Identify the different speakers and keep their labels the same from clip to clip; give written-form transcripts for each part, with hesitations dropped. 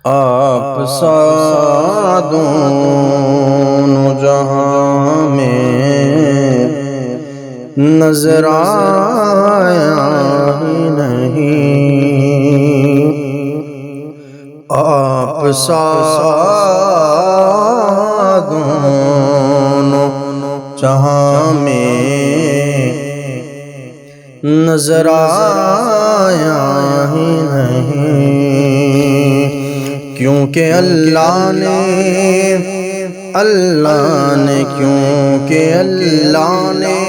Speaker 1: آپ سا دونوں جہاں میں نظر آیا ہی نہیں، آپ سا دونوں جہاں میں نظر آیا ہی نہیں، کیونکہ اللہ نے کیونکہ اللہ نے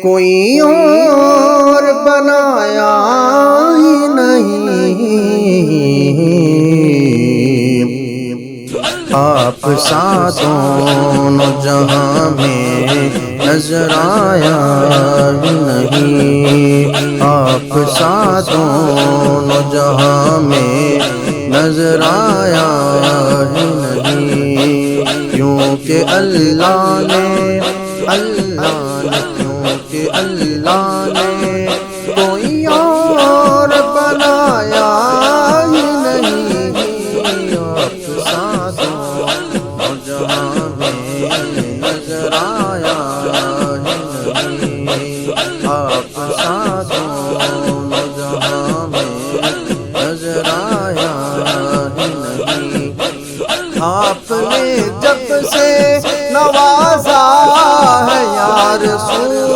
Speaker 1: کوئی اور بنایا ہی نہیں، آپ سا دونوں جہاں میں نظر آیا ہی نہیں، آپ سا دونوں جہاں میں نظر آیا ہی نہیں، کیونکہ اللہ نے کیونکہ اللہ نے کوئی اور بنایا ہی نہیں، آپ سا دونوں جہاں میں نظر آیا ہی نہیں، آپ سا دونوں جہاں میں نظر آیا ہی نہیں، آپ نے جب سے نوازا ہے یا رسول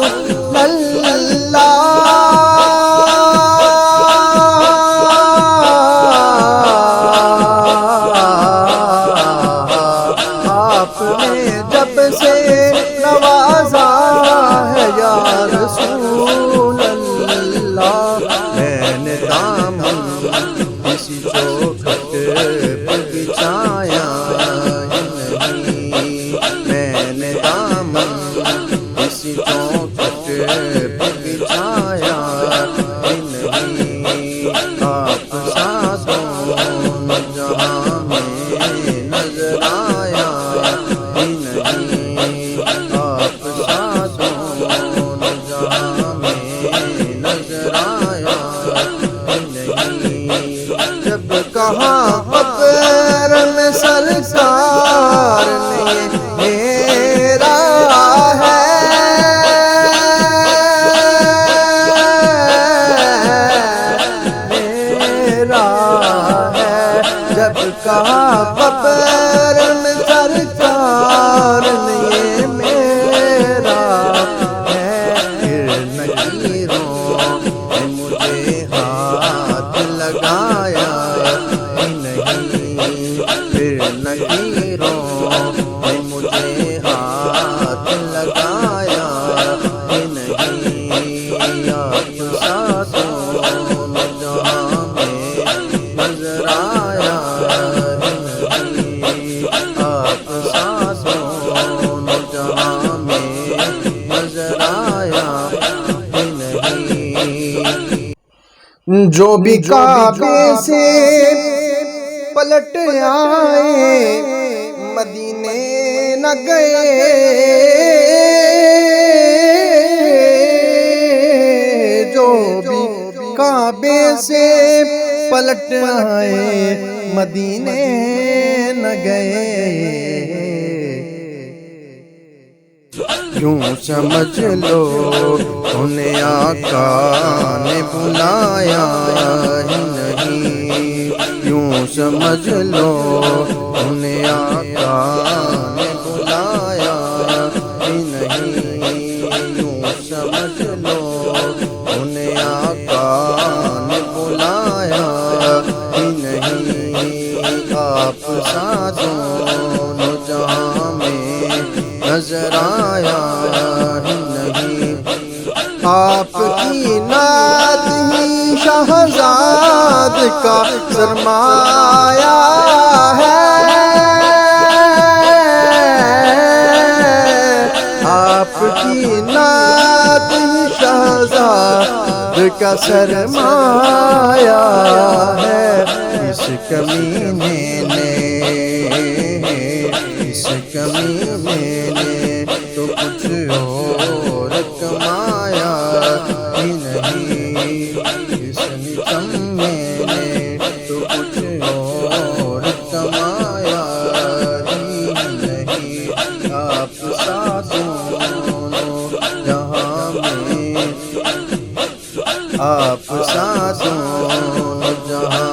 Speaker 1: اللہ، آپ نے جب سے نوازا ہے یا رسول اللہ، میں نے دامن کسی چوکھٹ پہ بچھایا ہی نہیں، میں نے دامن کسی چوکھٹ پہ بچھایا ہی نہیں، آپ سا دونوں جہاں میں نظر آیا ہی نہیں، آپ سا دونوں جہاں میں نظر آیا ہی نہیں، جب کہا قبر میں سرکار نے میرا ہے، میرا ہے، جب کہا قبر میں سرکار نے میرا ہے، پھر نکیروں نے مجھے ہاتھ لگایا ہی نہیں، پھر نکیروں نے مجھے ہاتھ لگایا ہی نہیں، آپ سا دونوں جہاں میں نظر آیا ہی نہیں، آپ سا دونوں جہاں میں نظر آیا ہی نہیں، جو بھی کعبے سے پلٹ آئے مدینے نہ گئے، جو بھی کعبے سے پلٹ آئے مدینے نہ گئے، یوں سمجھ لو انہیں آقا نے بلایا ہی نہیں، یوں سمجھ لو انہیں آقا نے بلایا ہی نہیں، یوں سمجھ لو انہیں آقا نے بلایا ہی نہیں، آپ سا دونوں جہاں میں نظر آیا ہی نہیں، آپ کی نعت ہی شہزاد کا سرمایہ ہے، آپ کی نعت ہی شہزاد کا سرمایہ ہے، اس کمینے نے تو کچھ اور کمایا ہی نہیں، اس نکمے نے تو کچھ اور دونوں جہاں میں آپ سا دونوں جہاں